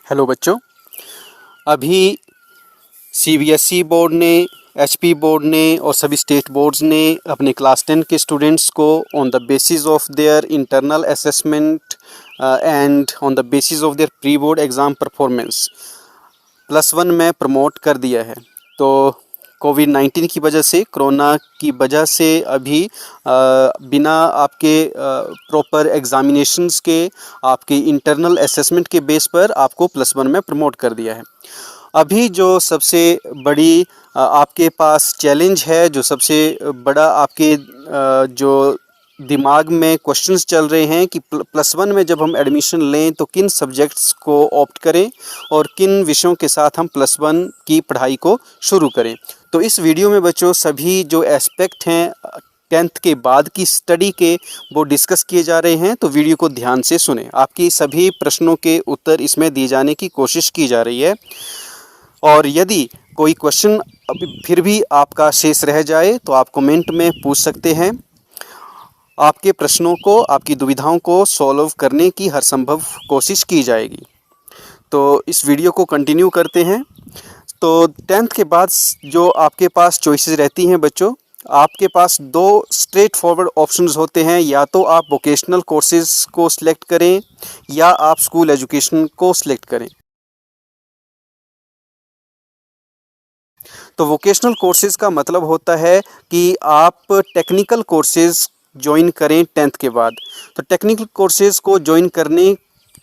Hello बच्चों, अभी CBSE board ने, एचपी बोर्ड ने और सभी स्टेट बोर्ड्स ने अपने क्लास 10 के स्टूडेंट्स को on the basis of their internal assessment and on the basis of their pre board exam performance +1 में प्रमोट कर दिया है। तो कोविड-19 की वजह से, कोरोना की वजह से अभी बिना आपके प्रॉपर एग्ज़ामिनेशंस के, आपके इंटरनल असेसमेंट के बेस पर आपको +1 में प्रमोट कर दिया है। अभी जो सबसे बड़ी आपके पास चैलेंज है, जो सबसे बड़ा आपके जो दिमाग में क्वेश्चंस चल रहे हैं कि +1 में जब हम एडमिशन लें तो किन सब्जेक्ट्स को ऑप्ट करें और किन विषयों के साथ हम +1 की पढ़ाई को शुरू करें। तो इस वीडियो में बच्चों सभी जो एस्पेक्ट हैं 10th के बाद की स्टडी के, वो डिस्कस किए जा रहे हैं। तो वीडियो को ध्यान से सुने, आपकी सभी प्रश्नों के उत्तर इसमें दिए जाने की कोशिश की जा रही है। और यदि कोई क्वेश्चन अभी फिर भी आपका शेष रह जाए तो आप कमेंट में पूछ सकते हैं। आपके प्रश्नों को, आपकी दुविधाओं को सॉल्व करने की हर संभव कोशिश की जाएगी। तो इस वीडियो को कंटिन्यू करते हैं। तो 10th के बाद जो आपके पास चॉइसेस रहती हैं बच्चों, आपके पास 2 स्ट्रेट फॉरवर्ड ऑप्शंस होते हैं। या तो आप वोकेशनल कोर्सेज को सिलेक्ट करें या आप स्कूल एजुकेशन को सिलेक्ट करें। तो वोकेशनल कोर्सेज का मतलब होता है कि आप टेक्निकल कोर्सेज ज्वाइन करें 10th के बाद। तो टेक्निकल कोर्सेज को ज्वाइन करने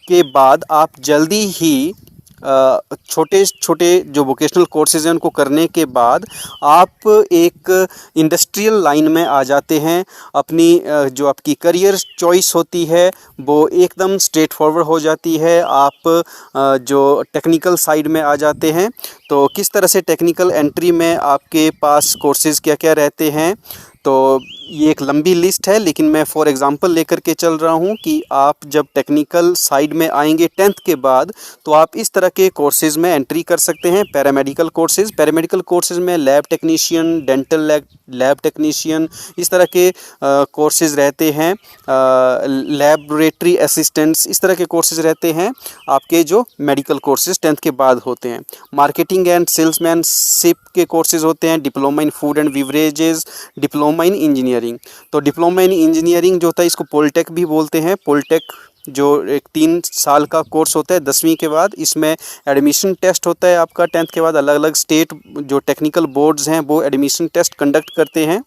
के बाद आप जल्दी ही छोटे छोटे जो वोकेशनल कोर्सेज हैं उनको करने के बाद आप एक इंडस्ट्रियल लाइन में आ जाते हैं। अपनी जो आपकी करियर चॉइस होती है वो एकदम स्ट्रेट फॉरवर्ड हो जाती है। आप जो टेक्निकल साइड में आ जाते हैं। तो किस तरह से टेक्निकल एंट्री में आपके पास कोर्सेज क्या क्या रहते हैं, तो ये एक लंबी लिस्ट है, लेकिन मैं फॉर एग्जांपल लेकर के चल रहा हूँ कि आप जब टेक्निकल साइड में आएंगे 10th के बाद तो आप इस तरह के कोर्सेज़ में एंट्री कर सकते हैं। पैरामेडिकल कोर्सेज़ में lab technician, dental lab technician, इस तरह के कोर्सेज़ रहते हैं। लैबोरेटरी असिस्टेंट्स, इस तरह के कोर्सेज़ रहते हैं आपके जो मेडिकल कोर्सेज़ 10th के बाद होते हैं। मार्केटिंग एंड सेल्समैनशिप के कोर्सेज़ होते हैं। Diploma in food and beverages, diploma in engineering. तो डिप्लोमा इन इंजीनियरिंग जो होता है, इसको पॉलिटेक भी बोलते हैं। पॉलिटेक जो एक 3 साल का कोर्स होता है 10वीं के बाद, इसमें एडमिशन टेस्ट होता है आपका 10th के बाद। अलग अलग स्टेट जो टेक्निकल बोर्ड्स हैं वो एडमिशन टेस्ट कंडक्ट करते हैं।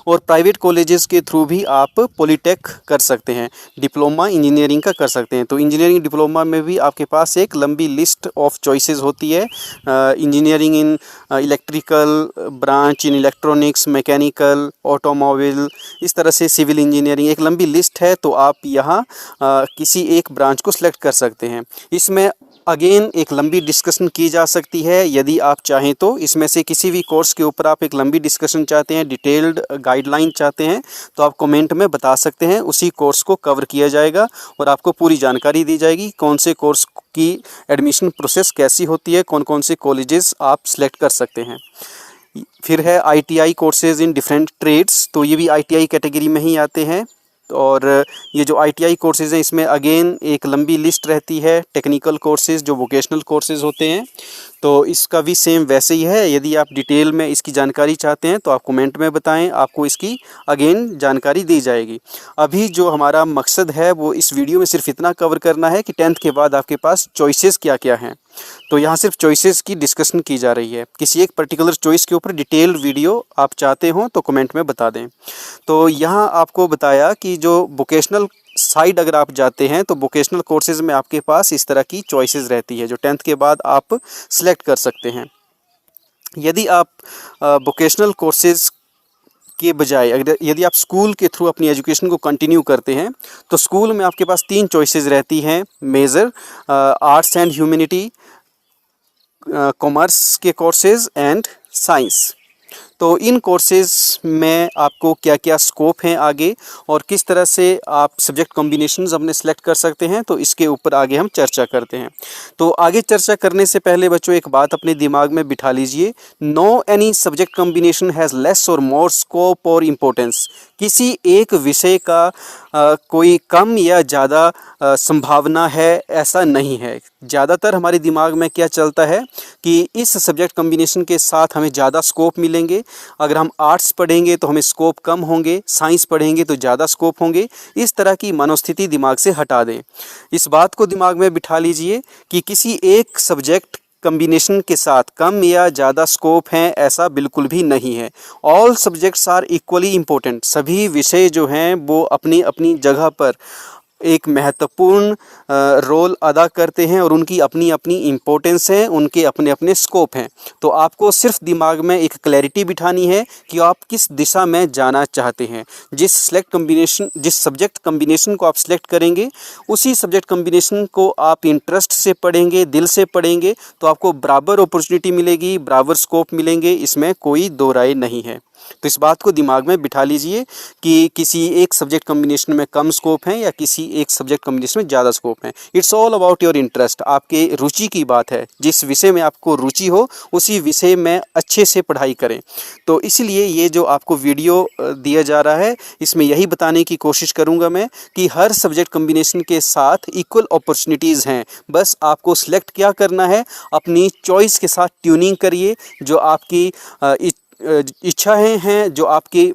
और प्राइवेट कॉलेजेस के थ्रू भी आप पॉलिटेक कर सकते हैं, डिप्लोमा इंजीनियरिंग का कर सकते हैं। तो इंजीनियरिंग डिप्लोमा में भी आपके पास एक लंबी लिस्ट ऑफ चॉइसेस होती है। Engineering in electrical branch, in electronics, mechanical, automobile, इस तरह से सिविल इंजीनियरिंग, एक लंबी लिस्ट है। तो आप यहाँ किसी एक ब्रांच को सिलेक्ट कर सकते हैं। इसमें अगेन एक लंबी डिस्कशन की जा सकती है। यदि आप चाहें तो इसमें से किसी भी कोर्स के ऊपर आप एक लंबी डिस्कशन चाहते हैं, डिटेल्ड गाइडलाइन चाहते हैं, तो आप कमेंट में बता सकते हैं। उसी कोर्स को कवर किया जाएगा और आपको पूरी जानकारी दी जाएगी कौन से कोर्स की एडमिशन प्रोसेस कैसी होती है, कौन कौन से कॉलेजेस आप सिलेक्ट कर सकते हैं। फिर है ITI courses in different trades, तो ये भी ITI कैटेगरी में ही आते हैं। और ये जो ITI कोर्सेज़ हैं इसमें अगेन एक लंबी लिस्ट रहती है। टेक्निकल कोर्सेज़ जो वोकेशनल कोर्सेज़ होते हैं, तो इसका भी सेम वैसे ही है। यदि आप डिटेल में इसकी जानकारी चाहते हैं तो आप कमेंट में बताएं, आपको इसकी अगेन जानकारी दी जाएगी। अभी जो हमारा मकसद है वो इस वीडियो में सिर्फ इतना कवर करना है कि 10th के बाद आपके पास चॉइसेस क्या क्या हैं। तो यहाँ सिर्फ चॉइसेस की डिस्कशन की जा रही है। किसी एक पर्टिकुलर चॉइस के ऊपर डिटेल वीडियो आप चाहते हो तो कमेंट में बता दें। तो यहाँ आपको बताया कि जो वोकेशनल साइड अगर आप जाते हैं तो वोकेशनल कोर्सेज़ में आपके पास इस तरह की चॉइसेस रहती है जो 10th के बाद आप सिलेक्ट कर सकते हैं। यदि आप वोकेशनल कोर्सेज़ के बजाय यदि आप स्कूल के थ्रू अपनी एजुकेशन को कंटिन्यू करते हैं तो स्कूल में आपके पास 3 चॉइसेस रहती हैं major, arts and humanity, commerce के कोर्सेज़ एंड साइंस। तो इन कोर्सेज़ में आपको क्या क्या स्कोप हैं आगे और किस तरह से आप सब्जेक्ट कॉम्बिनेशंस अपने सेलेक्ट कर सकते हैं, तो इसके ऊपर आगे हम चर्चा करते हैं। तो आगे चर्चा करने से पहले बच्चों एक बात अपने दिमाग में बिठा लीजिए, no any subject combination has less और मोर स्कोप और इम्पोर्टेंस। किसी एक विषय का कोई कम या ज़्यादा संभावना है, ऐसा नहीं है। ज़्यादातर हमारे दिमाग में क्या चलता है कि इस सब्जेक्ट कॉम्बिनेशन के साथ हमें ज़्यादा स्कोप मिलेंगे, अगर हम आर्ट्स पढ़ेंगे तो हमें स्कोप कम होंगे, साइंस पढ़ेंगे तो ज़्यादा स्कोप होंगे। इस तरह की मनोस्थिति दिमाग से हटा दें। इस बात को दिमाग में बिठा लीजिए कि किसी एक सब्जेक्ट कम्बिनेशन के साथ कम या ज़्यादा स्कोप हैं, ऐसा बिल्कुल भी नहीं है। All subjects are equally important. सभी विषय जो हैं वो अपनी अपनी जगह पर एक महत्वपूर्ण रोल अदा करते हैं और उनकी अपनी अपनी इम्पोर्टेंस है, उनके अपने अपने स्कोप हैं। तो आपको सिर्फ दिमाग में एक क्लैरिटी बिठानी है कि आप किस दिशा में जाना चाहते हैं। जिस सब्जेक्ट कम्बिनेशन को आप सिलेक्ट करेंगे, उसी सब्जेक्ट कम्बिनेशन को आप इंटरेस्ट से पढ़ेंगे, दिल से पढ़ेंगे, तो आपको बराबर अपॉर्चुनिटी मिलेगी, बराबर स्कोप मिलेंगे, इसमें कोई दो राय नहीं है। तो इस बात को दिमाग में बिठा लीजिए कि किसी एक सब्जेक्ट कॉम्बिनेशन में कम स्कोप है या किसी एक सब्जेक्ट कॉम्बिनेशन में ज़्यादा स्कोप है। It's all about your interest. आपके रुचि की बात है। जिस विषय में आपको रुचि हो उसी विषय में अच्छे से पढ़ाई करें। तो इसलिए ये जो आपको वीडियो दिया जा रहा है, इसमें यही बताने की कोशिश करूँगा मैं कि हर सब्जेक्ट कॉम्बिनेशन के साथ इक्वल अपॉर्चुनिटीज़ हैं। बस आपको सिलेक्ट क्या करना है, अपनी चॉइस के साथ ट्यूनिंग करिए। जो आपकी इच्छाएं हैं, जो आपकी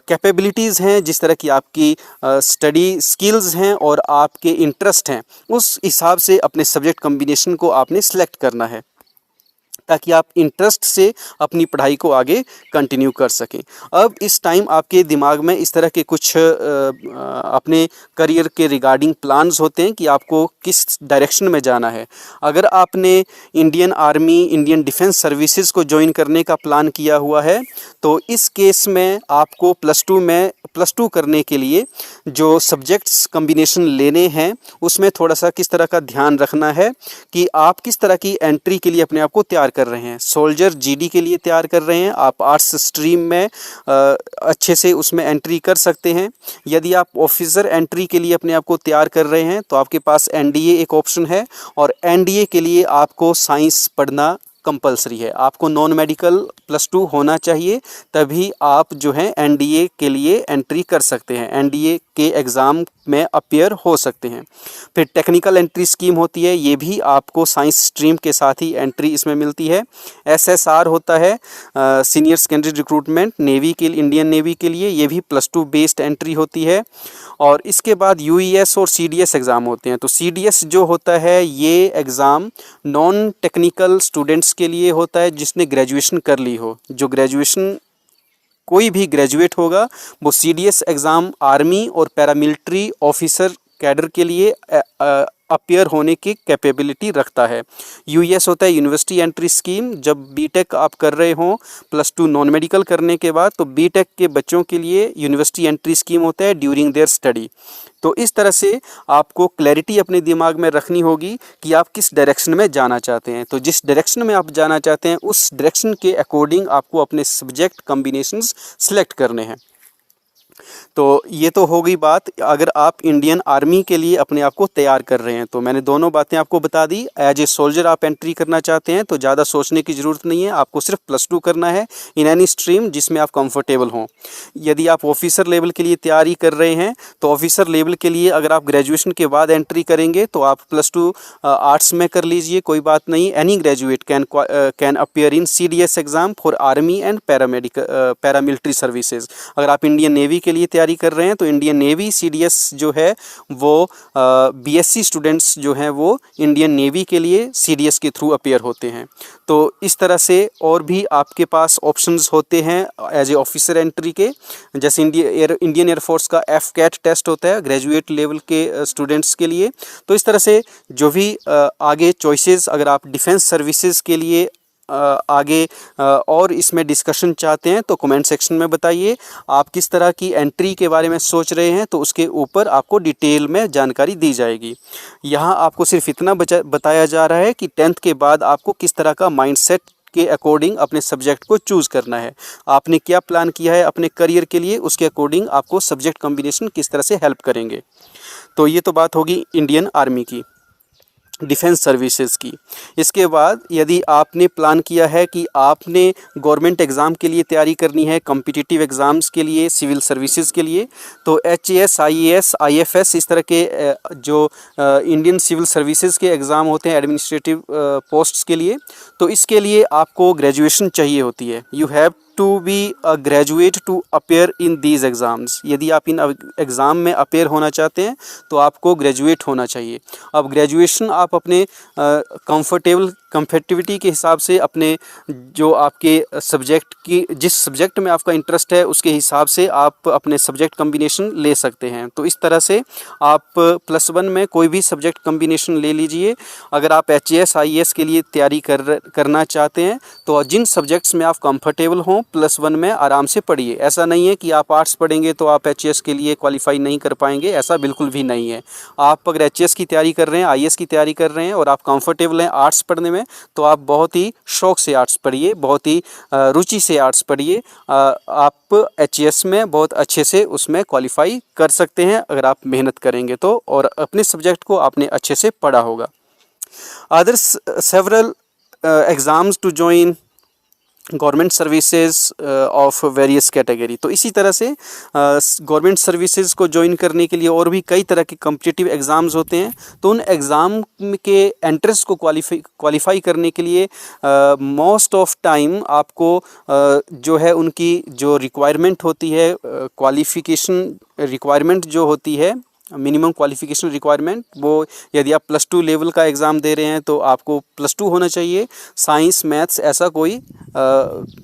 कैपेबिलिटीज़ हैं, जिस तरह की आपकी स्टडी स्किल्स हैं और आपके इंटरेस्ट हैं, उस हिसाब से अपने सब्जेक्ट कॉम्बिनेशन को आपने सेलेक्ट करना है ताकि आप इंटरेस्ट से अपनी पढ़ाई को आगे कंटिन्यू कर सकें। अब इस टाइम आपके दिमाग में इस तरह के कुछ अपने करियर के रिगार्डिंग प्लान्स होते हैं कि आपको किस डायरेक्शन में जाना है। अगर आपने Indian army, Indian defence services को ज्वाइन करने का प्लान किया हुआ है, तो इस केस में आपको प्लस टू करने के लिए जो सब्जेक्ट्स कॉम्बिनेशन लेने हैं, उसमें थोड़ा सा किस तरह का ध्यान रखना है कि आप किस तरह की एंट्री के लिए अपने आप को तैयार कर रहे हैं। सोल्जर जीडी के लिए तैयार कर रहे हैं, आप आर्ट्स स्ट्रीम में अच्छे से उसमें एंट्री कर सकते हैं। यदि आप ऑफिसर एंट्री के लिए अपने आप को तैयार कर रहे हैं तो आपके पास एनडीए एक ऑप्शन है, और एनडीए के लिए आपको साइंस पढ़ना कंपलसरी है। आपको नॉन मेडिकल +2 होना चाहिए, तभी आप जो है एनडीए के लिए एंट्री कर सकते हैं, एनडीए के एग्ज़ाम में अपीयर हो सकते हैं। फिर टेक्निकल एंट्री स्कीम होती है, ये भी आपको साइंस स्ट्रीम के साथ ही एंट्री इसमें मिलती है। एसएसआर होता है, सीनियर सेकेंडरी रिक्रूटमेंट नेवी के लिए, इंडियन नेवी के लिए, ये भी +2 बेस्ड एंट्री होती है। और इसके बाद यूईएस और सीडीएस एग्ज़ाम होते हैं। तो सीडीएस जो होता है, ये एग्ज़ाम नॉन टेक्निकल स्टूडेंट्स के लिए होता है जिसने ग्रेजुएशन कर ली हो। जो ग्रेजुएशन कोई भी ग्रेजुएट होगा वो सीडीएस एग्ज़ाम आर्मी और पैरामिलिट्री ऑफिसर कैडर के लिए अपीयर होने की कैपेबिलिटी रखता है। यूएस होता है यूनिवर्सिटी एंट्री स्कीम। जब बीटेक आप कर रहे हो +2 नॉन मेडिकल करने के बाद, तो बीटेक के बच्चों के लिए यूनिवर्सिटी एंट्री स्कीम होता है ड्यूरिंग देयर स्टडी। तो इस तरह से आपको क्लैरिटी अपने दिमाग में रखनी होगी कि आप किस डायरेक्शन में जाना चाहते हैं। तो जिस डायरेक्शन में आप जाना चाहते हैं, उस डायरेक्शन के अकॉर्डिंग आपको अपने सब्जेक्ट कॉम्बिनेशंस सेलेक्ट करने हैं। तो ये तो हो गई बात अगर आप इंडियन आर्मी के लिए अपने आप को तैयार कर रहे हैं। तो मैंने दोनों बातें आपको बता दी। एज ए सोल्जर आप एंट्री करना चाहते हैं तो ज़्यादा सोचने की ज़रूरत नहीं है, आपको सिर्फ +2 करना है इन एनी स्ट्रीम जिसमें आप कंफर्टेबल हों। यदि आप ऑफिसर लेवल के लिए तैयारी कर रहे हैं तो ऑफिसर लेवल के लिए अगर आप ग्रेजुएशन के बाद एंट्री करेंगे तो आप +2 आर्ट्स में कर लीजिए, कोई बात नहीं। Any graduate can appear in CDS exam for army and paramilitary services. अगर आप इंडियन नेवी के लिए तैयारी कर रहे हैं तो इंडियन नेवी CDS जो है वो BSc स्टूडेंट्स जो हैं वो इंडियन नेवी के लिए CDS के थ्रू अपीयर होते हैं। तो इस तरह से और भी आपके पास ऑप्शंस होते हैं एज ए ऑफिसर एंट्री के, जैसे इंडियन एयरफोर्स का FCAT टेस्ट होता है ग्रेजुएट लेवल के स्टूडेंट्स के लिए। तो इस तरह से जो भी आगे चॉइसेस, अगर आप डिफेंस सर्विसेज के लिए आगे और इसमें डिस्कशन चाहते हैं तो कमेंट सेक्शन में बताइए। आप किस तरह की एंट्री के बारे में सोच रहे हैं तो उसके ऊपर आपको डिटेल में जानकारी दी जाएगी। यहाँ आपको सिर्फ इतना बताया जा रहा है कि 10th के बाद आपको किस तरह का माइंडसेट के अकॉर्डिंग अपने सब्जेक्ट को चूज़ करना है। आपने क्या प्लान किया है अपने करियर के लिए, उसके अकॉर्डिंग आपको सब्जेक्ट कॉम्बिनेशन किस तरह से हेल्प करेंगे। तो ये तो बात होगी इंडियन आर्मी की। डिफेंस सर्विसेज की। इसके बाद यदि आपने प्लान किया है कि आपने गवर्नमेंट एग्ज़ाम के लिए तैयारी करनी है, कॉम्पिटिटिव एग्ज़ाम्स के लिए, सिविल सर्विसेज के लिए, तो HAS, IAS, IFS इस तरह के जो इंडियन सिविल सर्विसेज के एग्ज़ाम होते हैं एडमिनिस्ट्रेटिव पोस्ट्स के लिए, तो इसके लिए आपको ग्रेजुएशन चाहिए होती है। You have to be a graduate to appear in these exams. यदि आप इन एग्ज़ाम में अपेयर होना चाहते हैं तो आपको ग्रेजुएट होना चाहिए। अब ग्रेजुएशन आप अपने कंफर्टेबिलिटी के हिसाब से, अपने जो आपके सब्जेक्ट की, जिस सब्जेक्ट में आपका इंटरेस्ट है उसके हिसाब से आप अपने सब्जेक्ट कम्बिनेशन ले सकते हैं। तो इस तरह से आप +1 में कोई भी सब्जेक्ट कम्बिनेशन ले लीजिए। अगर आप HAS, IAS के लिए तैयारी करना चाहते हैं तो जिन सब्जेक्ट्स में आप कंफर्टेबल हों +1 में आराम से पढ़िए। ऐसा नहीं है कि आप आर्ट्स पढ़ेंगे तो आप HAS के लिए क्वालिफाई नहीं कर पाएंगे, ऐसा बिल्कुल भी नहीं है। आप अगर HAS की तैयारी कर रहे हैं, IAS की तैयारी कर रहे हैं और आप कंफर्टेबल हैं आर्ट्स पढ़ने में, तो आप बहुत ही शौक़ से आर्ट्स पढ़िए, बहुत ही रुचि से आर्ट्स पढ़िए। आप HAS में बहुत अच्छे से उसमें क्वालिफाई कर सकते हैं अगर आप मेहनत करेंगे तो, और अपने सब्जेक्ट को आपने अच्छे से पढ़ा होगा। Others several exams to join government services of various category. तो इसी तरह से गवर्नमेंट सर्विसेज को ज्वाइन करने के लिए और भी कई तरह के कॉम्पिटिटिव एग्ज़ाम्स होते हैं। तो उन एग्ज़ाम के एंट्रेंस को क्वालिफाई करने के लिए मोस्ट ऑफ टाइम आपको जो है उनकी जो रिक्वायरमेंट होती है, क्वालिफ़िकेशन रिक्वायरमेंट जो होती है, मिनिमम क्वालिफ़िकेशन रिक्वायरमेंट, वो यदि आप +2 लेवल का एग्ज़ाम दे रहे हैं तो आपको +2 होना चाहिए। साइंस, मैथ्स ऐसा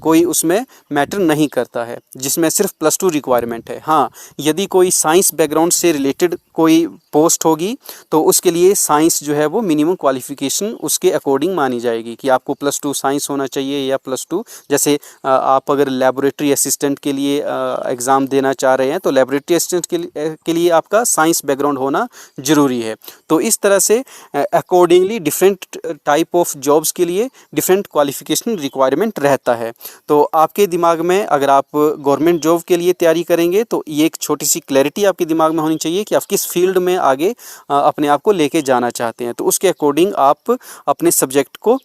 कोई उसमें मैटर नहीं करता है जिसमें सिर्फ +2 रिक्वायरमेंट है। हाँ, यदि कोई साइंस बैकग्राउंड से रिलेटेड कोई पोस्ट होगी तो उसके लिए साइंस जो है वो मिनिमम क्वालिफ़िकेशन उसके अकॉर्डिंग मानी जाएगी कि आपको +2 साइंस होना चाहिए या +2। जैसे आप अगर लेबोरेटरी असिस्टेंट के लिए एग्ज़ाम देना चाह रहे हैं तो लेबोरेटरी असिस्टेंट के लिए आपका साइंस बैकग्राउंड होना ज़रूरी है। तो इस तरह से accordingly different type of jobs के लिए डिफरेंट क्वालिफ़िकेशन रिक्वायरमेंट रहता है। तो आपके दिमाग में अगर आप गवर्नमेंट जॉब के लिए तैयारी करेंगे तो ये एक छोटी सी क्लैरिटी आपके दिमाग में होनी चाहिए कि आप किस फील्ड में आगे अपने आप को लेके जाना चाहते हैं। तो उसके अकॉर्डिंग आप अपने सब्जेक्ट को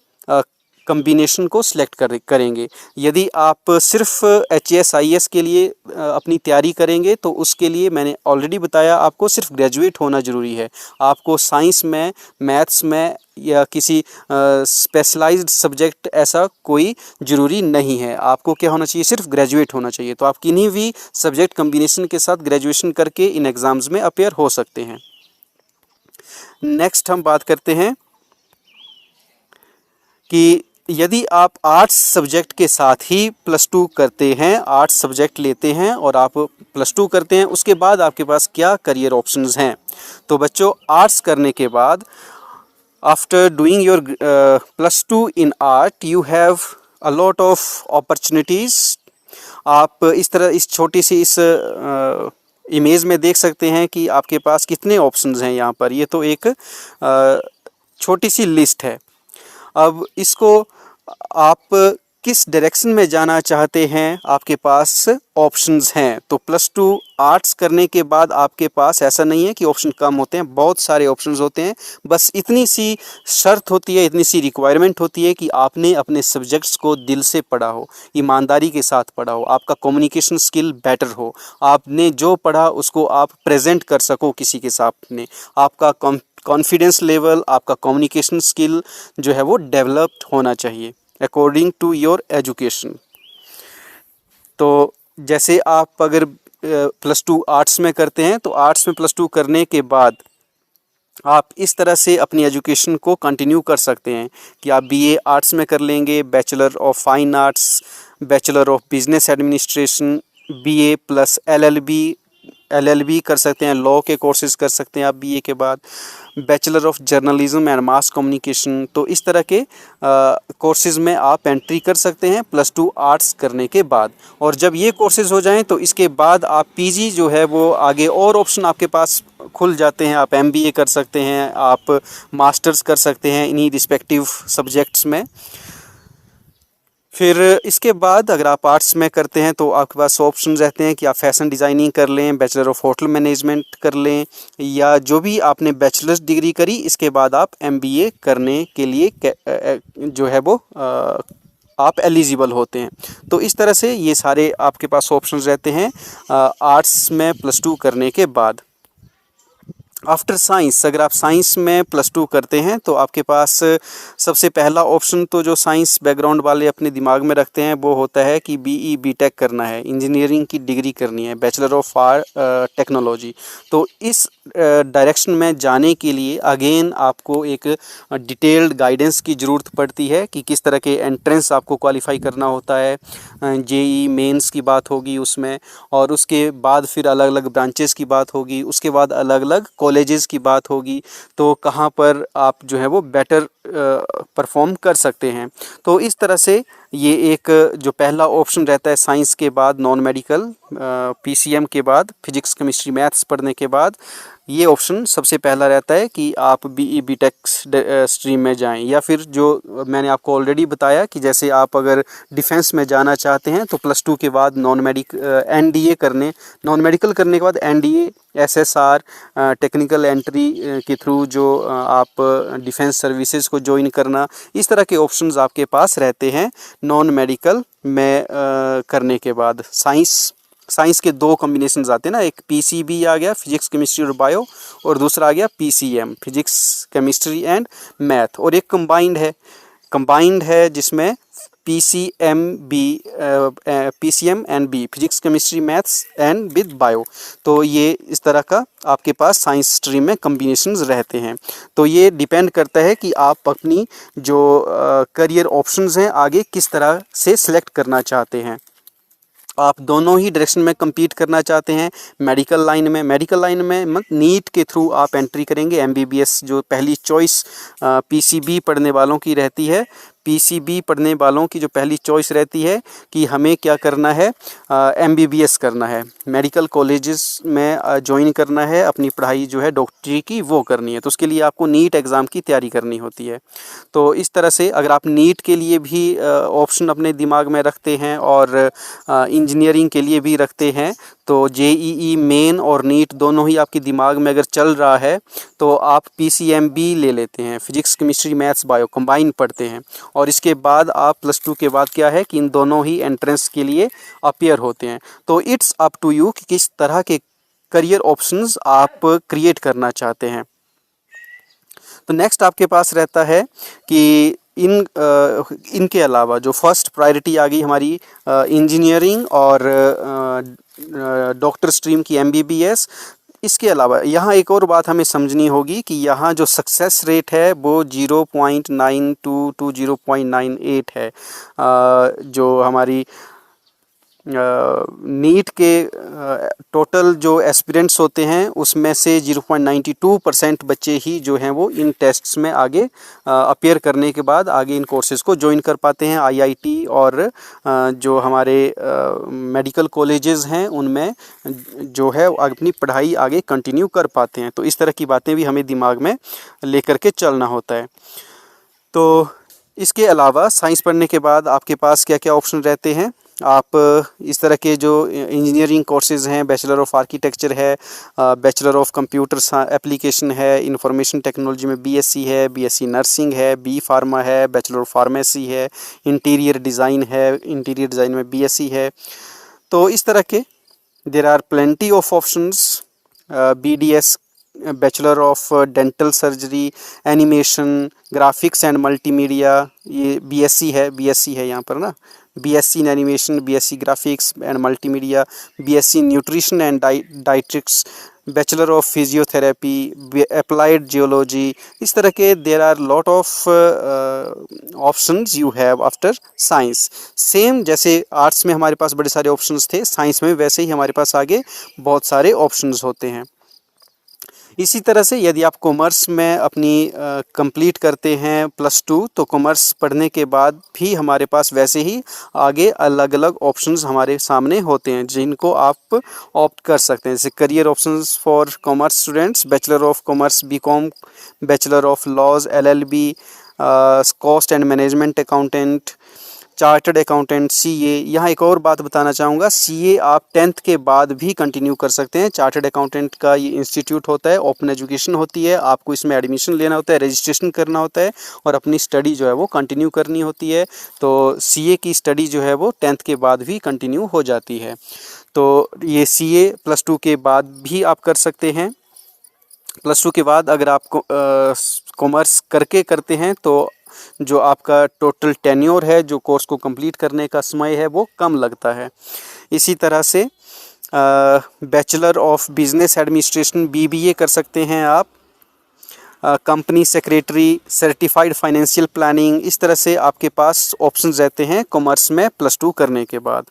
कम्बिनेशन को सिलेक्ट करेंगे। यदि आप सिर्फ HAS, IAS के लिए अपनी तैयारी करेंगे तो उसके लिए मैंने ऑलरेडी बताया आपको सिर्फ ग्रेजुएट होना ज़रूरी है। आपको साइंस में, मैथ्स में या किसी स्पेशलाइज्ड सब्जेक्ट ऐसा कोई ज़रूरी नहीं है। आपको क्या होना चाहिए, सिर्फ ग्रेजुएट होना चाहिए। तो आप किन्हीं भी सब्जेक्ट कम्बिनेशन के साथ ग्रेजुएशन करके इन एग्ज़ाम्स में अपेयर हो सकते हैं। नेक्स्ट हम बात करते हैं कि यदि आप आर्ट्स सब्जेक्ट के साथ ही +2 करते हैं, आर्ट्स सब्जेक्ट लेते हैं और आप +2 करते हैं, उसके बाद आपके पास क्या करियर ऑप्शंस हैं। तो बच्चों, आर्ट्स करने के बाद after doing your +2 in art you have a lot of opportunities. आप इस तरह इस छोटी सी इस इमेज में देख सकते हैं कि आपके पास कितने ऑप्शंस हैं यहाँ पर। ये तो एक छोटी सी लिस्ट है। अब इसको आप किस डायरेक्शन में जाना चाहते हैं, आपके पास ऑप्शंस हैं। तो +2 आर्ट्स करने के बाद आपके पास ऐसा नहीं है कि ऑप्शन कम होते हैं, बहुत सारे ऑप्शंस होते हैं। बस इतनी सी शर्त होती है, इतनी सी रिक्वायरमेंट होती है कि आपने अपने सब्जेक्ट्स को दिल से पढ़ा हो, ईमानदारी के साथ पढ़ा हो, आपका कम्युनिकेशन स्किल बेटर हो, आपने जो पढ़ा उसको आप प्रेजेंट कर सको किसी के सामने, आपका कॉन्फिडेंस लेवल, आपका कम्युनिकेशन स्किल जो है वो डेवलप्ड होना चाहिए अकॉर्डिंग टू योर एजुकेशन। तो जैसे आप अगर +2 आर्ट्स में करते हैं तो आर्ट्स में +2 करने के बाद आप इस तरह से अपनी एजुकेशन को कंटिन्यू कर सकते हैं कि आप BA आर्ट्स में कर लेंगे, bachelor of fine arts, bachelor of business administration, BA + LLB कर सकते हैं, लॉ के कोर्सेज़ कर सकते हैं आप BA के बाद, bachelor of journalism and mass communication. तो इस तरह के कोर्सेज़ में आप एंट्री कर सकते हैं +2 आर्ट्स करने के बाद। और जब ये कोर्सेज़ हो जाएं तो इसके बाद आप PG जो है वो आगे और ऑप्शन आपके पास खुल जाते हैं। आप MBA कर सकते हैं, आप मास्टर्स कर सकते हैं इन्हीं रिस्पेक्टिव सब्जेक्ट्स में। फिर इसके बाद अगर आप आर्ट्स में करते हैं तो आपके पास ऑप्शन रहते हैं कि आप फैशन डिज़ाइनिंग कर लें, बैचलर ऑफ होटल मैनेजमेंट कर लें, या जो भी आपने बैचलर्स डिग्री करी इसके बाद आप एमबीए करने के लिए जो है वो आप एलिजिबल होते हैं। तो इस तरह से ये सारे आपके पास ऑप्शंस रहते हैं आर्ट्स में +2 करने के बाद। आफ्टर साइंस, अगर आप साइंस में +2 करते हैं तो आपके पास सबसे पहला ऑप्शन तो जो साइंस बैकग्राउंड वाले अपने दिमाग में रखते हैं वो होता है कि बीई बीटेक करना है, इंजीनियरिंग की डिग्री करनी है, बैचलर ऑफ टेक्नोलॉजी। तो इस डायरेक्शन में जाने के लिए अगेन आपको एक डिटेल्ड गाइडेंस की ज़रूरत पड़ती है कि किस तरह के एंट्रेंस आपको क्वालिफाई करना होता है। जेई मेंस की बात होगी उसमें, और उसके बाद फिर अलग अलग ब्रांचेस की बात होगी, उसके बाद अलग अलग कॉलेजेस की बात होगी, तो कहाँ पर आप जो है वो बेटर परफॉर्म कर सकते हैं। तो इस तरह से ये एक जो पहला ऑप्शन रहता है साइंस के बाद नॉन मेडिकल, पीसीएम के बाद फिजिक्स केमिस्ट्री मैथ्स पढ़ने के बाद ये ऑप्शन सबसे पहला रहता है कि आप बीई बीटेक स्ट्रीम में जाएं, या फिर जो मैंने आपको ऑलरेडी बताया कि जैसे आप अगर डिफेंस में जाना चाहते हैं तो +2 के बाद एनडीए करने, नॉन मेडिकल करने के बाद एनडीए एसएसआर टेक्निकल एंट्री के थ्रू जो आप डिफेंस सर्विसेज को ज्वाइन करना, इस तरह के ऑप्शंस आपके पास रहते हैं नॉन मेडिकल में करने के बाद। साइंस के दो कॉम्बिनेशंस आते हैं ना, एक पीसीबी आ गया फिजिक्स केमिस्ट्री और बायो, और दूसरा आ गया PCM physics chemistry and math, और एक कंबाइंड है जिसमें PCM and B physics chemistry maths and with bio. तो ये इस तरह का आपके पास साइंस स्ट्रीम में कम्बिनेशंस रहते हैं। तो ये डिपेंड करता है कि आप अपनी जो करियर ऑप्शंस हैं आगे किस तरह से सिलेक्ट करना चाहते हैं। आप दोनों ही डायरेक्शन में compete करना चाहते हैं, मेडिकल लाइन में मत नीट के थ्रू आप एंट्री करेंगे। एमबीबीएस जो पहली चॉइस पीसीबी पढ़ने वालों की रहती है, पीसीबी पढ़ने वालों की जो पहली चॉइस रहती है कि हमें क्या करना है, एमबीबीएस करना है, मेडिकल कॉलेजेस में ज्वाइन करना है, अपनी पढ़ाई जो है डॉक्टरी की वो करनी है, तो उसके लिए आपको नीट एग्ज़ाम की तैयारी करनी होती है। तो इस तरह से अगर आप नीट के लिए भी ऑप्शन अपने दिमाग में रखते हैं और इंजीनियरिंग के लिए भी रखते हैं, तो जेईई मेन और नीट दोनों ही आपके दिमाग में अगर चल रहा है तो आप पीसीएमबी ले लेते हैं, physics chemistry maths bio combine पढ़ते हैं, और इसके बाद आप +2 के बाद क्या है कि इन दोनों ही एंट्रेंस के लिए अपियर होते हैं। तो इट्स अप टू यू कि किस तरह के करियर ऑप्शंस आप क्रिएट करना चाहते हैं। तो नेक्स्ट आपके पास रहता है कि इनके अलावा जो फर्स्ट प्रायोरिटी आ गई हमारी इंजीनियरिंग और डॉक्टर स्ट्रीम की एमबीबीएस। इसके अलावा यहाँ एक और बात हमें समझनी होगी कि यहाँ जो सक्सेस रेट है वो 0.92 to 0.98 है। जो हमारी नीट के टोटल जो एस्पिरेंट्स होते हैं उसमें से 0.92% बच्चे ही जो हैं वो इन टेस्ट्स में आगे अपीयर करने के बाद आगे इन कोर्सेज को ज्वाइन कर पाते हैं। आईआईटी और जो हमारे मेडिकल कॉलेजेस हैं उनमें जो है अपनी पढ़ाई आगे कंटिन्यू कर पाते हैं। तो इस तरह की बातें भी हमें दिमाग में लेकर के चलना होता है। तो इसके अलावा साइंस पढ़ने के बाद आपके पास क्या क्या ऑप्शन रहते हैं, आप इस तरह के जो इंजीनियरिंग कोर्सेज़ हैं, बैचलर ऑफ आर्किटेक्चर है, बैचलर ऑफ कंप्यूटर एप्लीकेशन है, इंफॉर्मेशन टेक्नोलॉजी में बीएससी है, बीएससी नर्सिंग है, बी फार्मा है, बैचलर ऑफ फार्मेसी है, इंटीरियर डिज़ाइन है, इंटीरियर डिज़ाइन में बीएससी है। तो इस तरह के there are plenty of options. BDS bachelor of dental surgery, animation, graphics and multimedia, ये बीएससी है यहाँ पर ना, BSc in animation, BSc graphics and multimedia, BSc nutrition and dietetics, bachelor of physiotherapy, applied geology. इस तरह के there are lot of options you have after science. Same जैसे arts में हमारे पास बड़े सारे ऑप्शंस थे, साइंस में वैसे ही हमारे पास आगे बहुत सारे ऑप्शंस होते हैं। इसी तरह से यदि आप कॉमर्स में अपनी कंप्लीट करते हैं +2, तो कॉमर्स पढ़ने के बाद भी हमारे पास वैसे ही आगे अलग अलग ऑप्शंस हमारे सामने होते हैं जिनको आप ऑप्ट कर सकते हैं। जैसे career options for commerce students, bachelor of commerce BCom, bachelor of laws LLB, cost and management accountant, chartered accountant, CA. यहाँ एक और बात बताना चाहूँगा, सीए आप 10th के बाद भी कंटिन्यू कर सकते हैं। चार्टर्ड अकाउंटेंट का ये इंस्टीट्यूट होता है, ओपन एजुकेशन होती है, आपको इसमें एडमिशन लेना होता है, रजिस्ट्रेशन करना होता है और अपनी स्टडी जो है वो कंटिन्यू करनी होती है। तो सीए की स्टडी जो है वो 10th के बाद भी कंटिन्यू हो जाती है। तो ये सीए +2 के बाद भी आप कर सकते हैं। +2 के बाद अगर आप कॉमर्स करते हैं तो जो आपका टोटल टेन्योर है, जो कोर्स को कंप्लीट करने का समय है, वो कम लगता है। इसी तरह से bachelor of business administration BBA कर सकते हैं आप। Company secretary, certified financial planning, इस तरह से आपके पास ऑप्शंस रहते हैं कॉमर्स में +2 करने के बाद।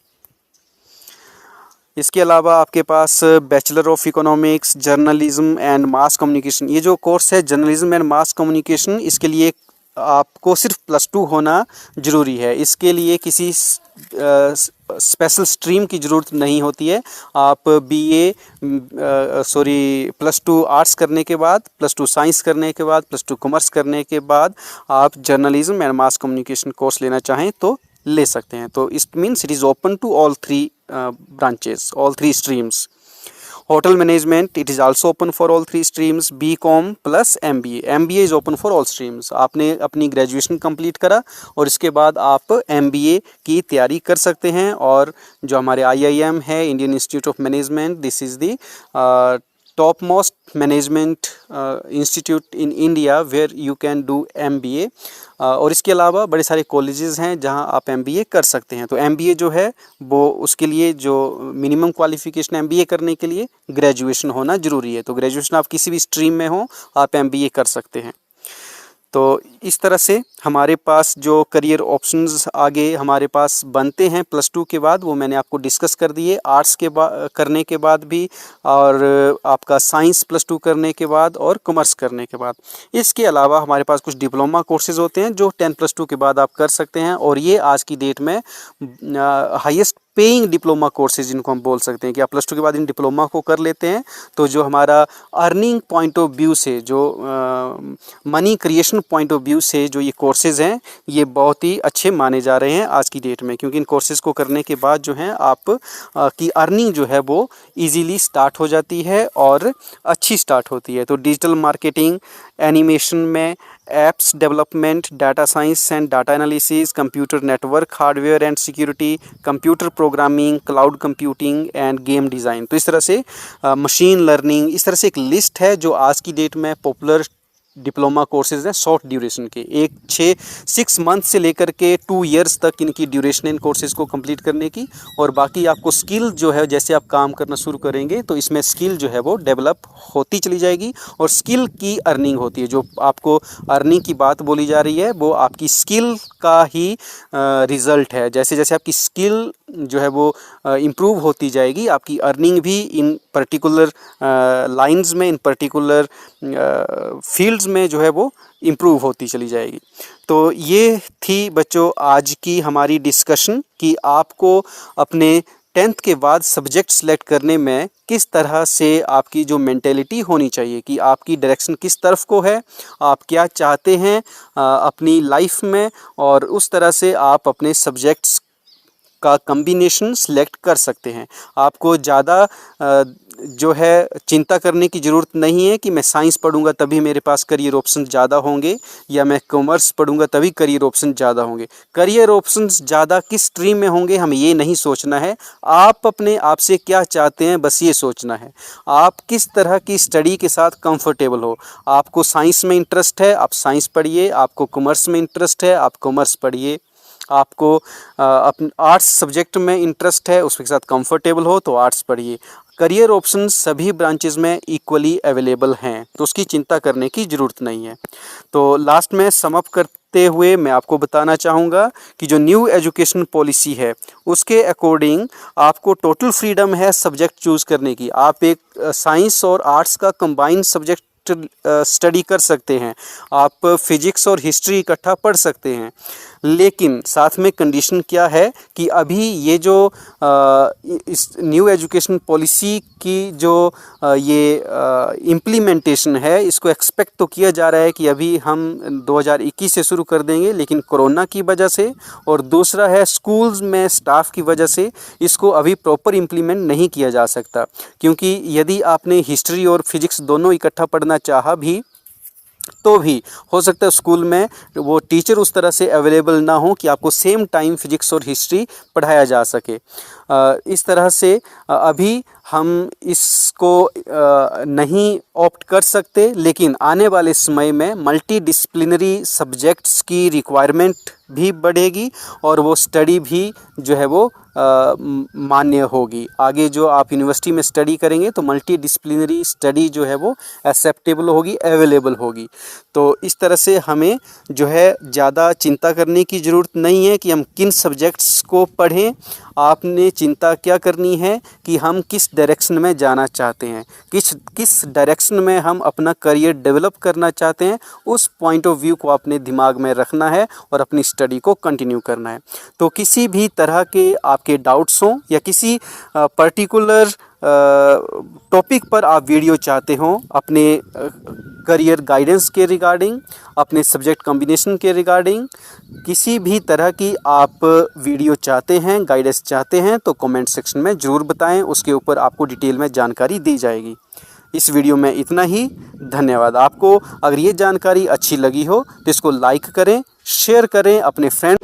इसके अलावा आपके पास bachelor of economics, journalism and mass communication, ये जो कोर्स है जर्नलिज्म एंड मास कम्युनिकेशन, इसके लिए आपको सिर्फ +2 होना ज़रूरी है। इसके लिए किसी स्पेशल स्ट्रीम की ज़रूरत नहीं होती है। आप +2 आर्ट्स करने के बाद, +2 साइंस करने के बाद, +2 कॉमर्स करने के बाद आप journalism and mass communication course लेना चाहें तो ले सकते हैं। तो it means it is open to all 3 branches, all 3 streams. Hotel management, it is also open for all 3 streams. BCom plus MBA, MBA is open for all streams. आपने अपनी graduation complete करा और इसके बाद आप MBA की तैयारी कर सकते हैं। और जो हमारे IIM है, Indian Institute of Management, this is the topmost management institute in India where you can do MBA। और इसके अलावा बड़े सारे कॉलेजेस हैं जहां आप MBA कर सकते हैं। तो MBA जो है वो, उसके लिए जो मिनिमम क्वालिफ़िकेशन MBA करने के लिए ग्रेजुएशन होना ज़रूरी है। तो ग्रेजुएशन आप किसी भी स्ट्रीम में हो, आप MBA कर सकते हैं। तो इस तरह से हमारे पास जो करियर ऑप्शंस आगे हमारे पास बनते हैं +2 के बाद, वो मैंने आपको डिस्कस कर दिए। आर्ट्स के करने के बाद भी, और आपका साइंस +2 करने के बाद, और कॉमर्स करने के बाद। इसके अलावा हमारे पास कुछ डिप्लोमा कोर्सेज़ होते हैं जो 10+2 के बाद आप कर सकते हैं। और ये आज की डेट में हाईएस्ट पेइंग डिप्लोमा कोर्सेज जिनको हम बोल सकते हैं कि आप +2 के बाद इन डिप्लोमा को कर लेते हैं तो जो हमारा अर्निंग पॉइंट ऑफ व्यू से, जो money creation point of view से जो ये कोर्सेज हैं, ये बहुत ही अच्छे माने जा रहे हैं आज की डेट में। क्योंकि इन कोर्सेज को करने के बाद जो है आप की अर्निंग जो है वो इजीली स्टार्ट हो जाती है और अच्छी स्टार्ट होती है। तो डिजिटल मार्केटिंग, एनिमेशन में, apps development, data science and data analysis, computer network hardware and security, computer programming, cloud computing end game design. तो इस तरह से मशीन लर्निंग, इस तरह से एक लिस्ट है जो आज की डेट में पॉपुलर डिप्लोमा कोर्सेज हैं शॉर्ट ड्यूरेशन के। 6 मंथ से लेकर के 2 इयर्स तक इनकी ड्यूरेशन इन कोर्सेज़ को कंप्लीट करने की। और बाकी आपको स्किल जो है, जैसे आप काम करना शुरू करेंगे तो इसमें स्किल जो है वो डेवलप होती चली जाएगी और स्किल की अर्निंग होती है। जो आपको अर्निंग की बात बोली जा रही है वो आपकी स्किल का ही रिज़ल्ट है। जैसे जैसे आपकी स्किल जो है वो इम्प्रूव होती जाएगी, आपकी अर्निंग भी इन पर्टिकुलर लाइंस में, इन पर्टिकुलर फील्ड्स में जो है वो इम्प्रूव होती चली जाएगी। तो ये थी बच्चों आज की हमारी डिस्कशन कि आपको अपने 10th के बाद सब्जेक्ट सेलेक्ट करने में किस तरह से आपकी जो मेंटेलिटी होनी चाहिए कि आपकी डायरेक्शन किस तरफ को है, आप क्या चाहते हैं अपनी लाइफ में, और उस तरह से आप अपने सब्जेक्ट्स का कम्बिनेशन सिलेक्ट कर सकते हैं। आपको ज़्यादा जो है चिंता करने की ज़रूरत नहीं है कि मैं साइंस पढ़ूंगा तभी मेरे पास करियर ऑप्शन ज़्यादा होंगे या मैं कॉमर्स पढ़ूंगा तभी करियर ऑप्शन ज़्यादा होंगे। करियर ऑप्शंस ज़्यादा किस स्ट्रीम में होंगे हमें ये नहीं सोचना है। आप अपने आप से क्या चाहते हैं बस ये सोचना है। आप किस तरह की स्टडी के साथ कंफर्टेबल हो। आपको साइंस में इंटरेस्ट है आप साइंस पढ़िए, आपको कॉमर्स में इंटरेस्ट है आप कॉमर्स पढ़िए, आपको अपने आर्ट्स सब्जेक्ट में इंटरेस्ट है उसके साथ कंफर्टेबल हो तो आर्ट्स पढ़िए। करियर ऑप्शन सभी ब्रांचेस में इक्वली अवेलेबल हैं तो उसकी चिंता करने की ज़रूरत नहीं है। तो लास्ट में सम अप करते हुए मैं आपको बताना चाहूँगा कि जो न्यू एजुकेशन पॉलिसी है उसके अकॉर्डिंग आपको टोटल फ्रीडम है सब्जेक्ट चूज़ करने की। आप एक साइंस और आर्ट्स का कंबाइंड सब्जेक्ट स्टडी कर सकते हैं, आप फिजिक्स और हिस्ट्री इकट्ठा पढ़ सकते हैं, लेकिन साथ में कंडीशन क्या है कि अभी ये जो इस न्यू एजुकेशन पॉलिसी की जो ये इम्प्लीमेंटेशन है, इसको एक्सपेक्ट तो किया जा रहा है कि अभी हम 2021 से शुरू कर देंगे, लेकिन कोरोना की वजह से और दूसरा है स्कूल्स में स्टाफ की वजह से इसको अभी प्रॉपर इम्प्लीमेंट नहीं किया जा सकता। क्योंकि यदि आपने हिस्ट्री और फिजिक्स दोनों इकट्ठा पढ़ना चाहा भी तो भी हो सकता है स्कूल में वो टीचर उस तरह से अवेलेबल ना हो कि आपको सेम टाइम फिजिक्स और हिस्ट्री पढ़ाया जा सके। इस तरह से अभी हम इसको नहीं ऑप्ट कर सकते, लेकिन आने वाले समय में मल्टी डिसिप्लिनरी सब्जेक्ट्स की रिक्वायरमेंट भी बढ़ेगी और वो स्टडी भी जो है वो मान्य होगी। आगे जो आप यूनिवर्सिटी में स्टडी करेंगे तो मल्टी डिसिप्लिनरी स्टडी जो है वो एक्सेप्टेबल होगी, अवेलेबल होगी। तो इस तरह से हमें जो है ज़्यादा चिंता करने की ज़रूरत नहीं है कि हम किन सब्जेक्ट्स को पढ़ें। आपने चिंता क्या करनी है कि हम किस डायरेक्शन में जाना चाहते हैं, किस डायरेक्शन में हम अपना करियर डेवलप करना चाहते हैं, उस पॉइंट ऑफ व्यू को अपने दिमाग में रखना है और अपनी स्टडी को कंटिन्यू करना है। तो किसी भी तरह के आपके डाउट्स हों या किसी पर्टिकुलर टॉपिक पर आप वीडियो चाहते हो अपने करियर गाइडेंस के रिगार्डिंग, अपने सब्जेक्ट कॉम्बिनेशन के रिगार्डिंग, किसी भी तरह की आप वीडियो चाहते हैं, गाइडेंस चाहते हैं, तो कमेंट सेक्शन में ज़रूर बताएं। उसके ऊपर आपको डिटेल में जानकारी दी जाएगी। इस वीडियो में इतना ही। धन्यवाद। आपको अगर ये जानकारी अच्छी लगी हो तो इसको लाइक करें, शेयर करें अपने फ्रेंड